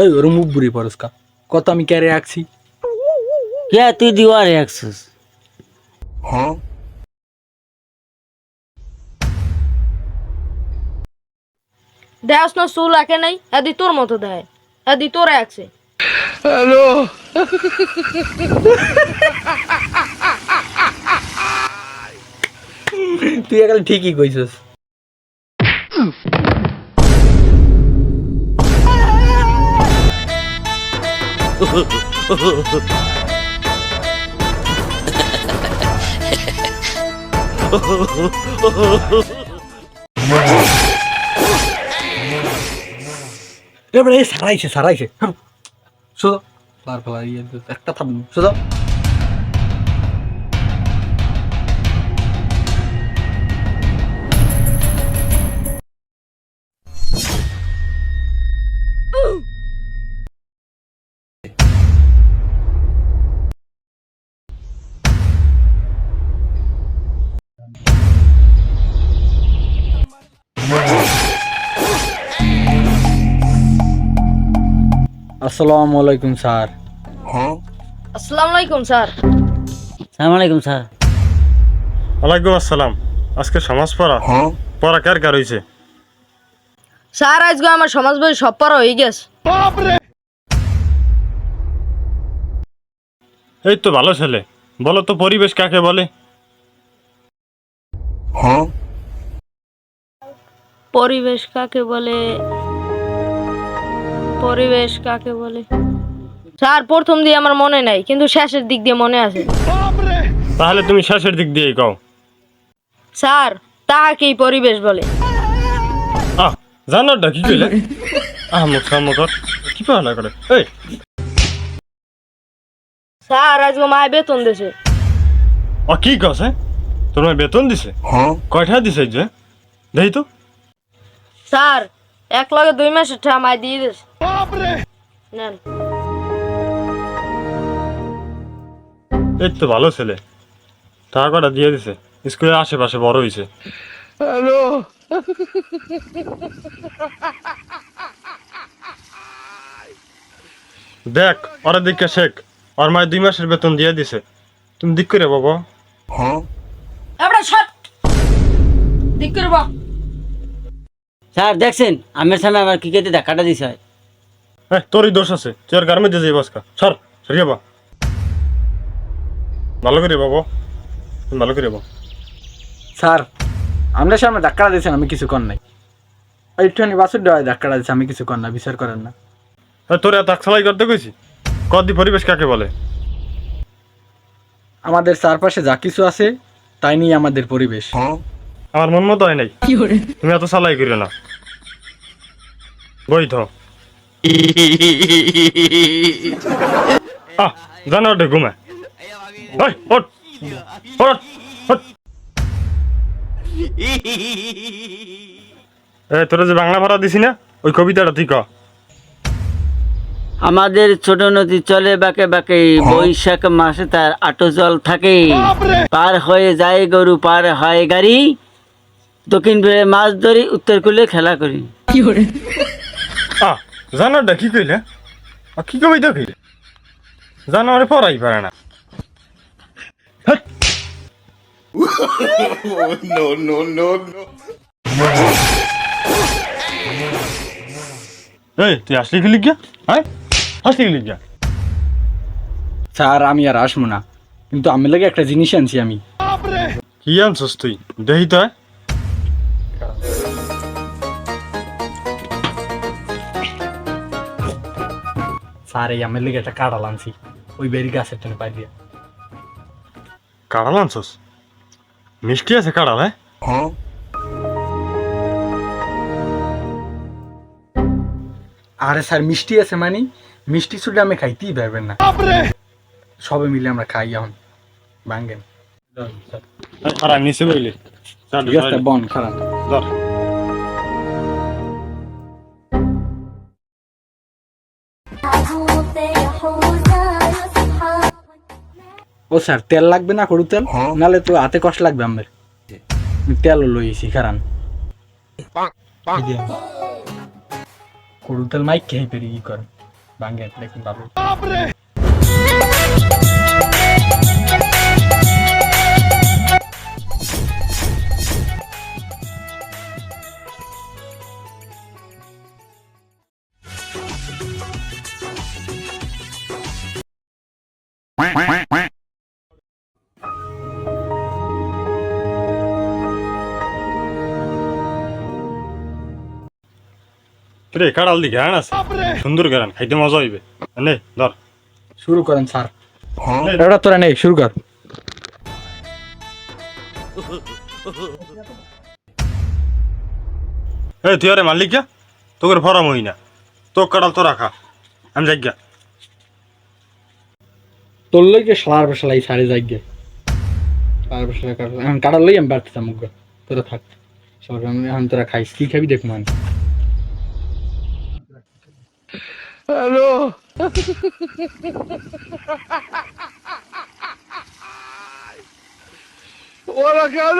এই ওর মুখ বুড়ি পরস্কা কত আমি ক্যারে রাখছি কে তুই দিওয়ারে রাখছিস? দেখ না চুল আঁকে নাই এদি তোর মতো দেয় এদি তোর আছে তুই এখন ঠিকই কইছস। এবারে সারাইছে শুধু একটা থামুন শুধু আসসালামু আলাইকুম স্যার। আসসালামু আলাইকুম স্যার। সালাম আলাইকুম স্যার। ওয়ালাইকুম আসসালাম। আজকে সমাজ পড়া পড়া কার কার হয়েছে? স্যার আজকে আমার সমাজ বই সব পড়া হয়ে গেছে। এই তো ভালো ছেলে, বলো তো পরিবেশ কাকে বলে? পরিবেশ কাকে বলে? পরিবেশ কাকে বলে স্যার প্রথম দিয়ে আমার মনে নাই কিন্তু শেষের দিক দিয়ে মনে আছে। তাহলে তুমি শেষের দিক দিয়েই কও। স্যার তাহাকেই পরিবেশ বলে। জানো কি কইলে? মুখ কি পালা করে? এই স্যার আজকে মায় বেতন দিছে। কি কছে? তোমার বেতন দিছে? কয়টা দিছে যে? দেই তো। স্যার এক লগে 2 মাসের টাকা মায় দিয়ে দিছে। নেন। এই তো ভালো ছেলে, টাকা কটা দিয়ে দিছে, স্কুলের আশেপাশে বড় হয়েছে। দেখ ওরা দিককে শেখ, ওর মায়ের 2 মাসের বেতন দিয়ে দিছে, তুমি দিক করে বাবা। এবারে শট দিক করে বা। স্যার দেখছেন আমের সামনে আমার ক্রিকেটে ধাক্কাটা দিছে। তোরই দোষ আছে, তুই আর গার্মেন্টে যাই বাসকা সর সরিয়ে বা। ভালো করে বাবা, তুমি ভালো করে বা। স্যার আমরা সামনে ধাক্কা দিয়েছেন, আমি কিছু কর নাই। একটুখানি বাসুর দেওয়া ধাক্কা দিয়েছে, আমি কিছু কর না, বিচার করেন না। তোর এত আকসালাই করতে কইছি? কদি পরিবেশ কাকে বলে? আমাদের চারপাশে যা কিছু আছে তাই নিয়ে আমাদের পরিবেশ। আমার মন মতো হয় নাই, তুমি এত চালাই করিও না। বই থ জানো ওটা ঘুমা। তোরা যে বাংলা পড়া দিছি না, ওই কবিতাটা তুই ক। আমাদের ছোট নদী চলে বাঁকে বাঁকে, বৈশাখ মাসে তার আটো জল থাকে, পার হয়ে যায় গরু পার হয় গাড়ি, দক্ষিণ ফিরে মাছ ধরি উত্তর কুলে খেলা করি। জানো ওটা কি কইলে? কি কবিতা কইলে? জানো আরে পড়াই পারে না। এই তুই আসলি কি লিখিয়া? হ্যাঁ আসলি কি লিখিয়া? স্যার আমি আর আসবো না, কিন্তু আমি লাগে একটা জিনিস আনছি। আমি কি আনছস তুই? দেহি তো। স্যার এই আমার লেগে একটা কাঁড়াল আনছি, ওই বেরি গাছের টেনে পাই দিয়ে। কাঁড়াল আনছস? মিষ্টি আছে কাঁড়াল? হ্যাঁ আরে স্যার মিষ্টি আছে মানে মিষ্টি ছুটে আমি খাইতেই পারবেন না, সবে মিলে আমরা খাই এখন ভাঙ্গেন। আর আমি নিচে বইলি ঠিক আছে বন খারাপ। ও স্যার তেল লাগবে না? করু তেল নালে তো হাতে কষ্ট লাগবে আমার। তেলও লইছি খারান। গরুর তেল মাইক খেয়ে পেরি ই করে বাঙ্গে দেখুন ভালো রে কাড়াল দি ঘ্রাণ আছে সুন্দর ঘ্রাণ খাইতে মজা হইবে নে ধর শুরু করেন স্যার এটা তোরা নেই শুরু কর এই তুই আরে মালিক গা তোকে ফরাম হই না তো কাড়াল তো রাখা আমি যাই গা তোর লইকে সালার বসালাই সারে যাই গে সালার বসালাই কাটার লই আমি বাড়তে চামুক তোরা থাক সব আমি তোরা খাইস কি খাবি দেখ মানে হ্যালো ওরা কেন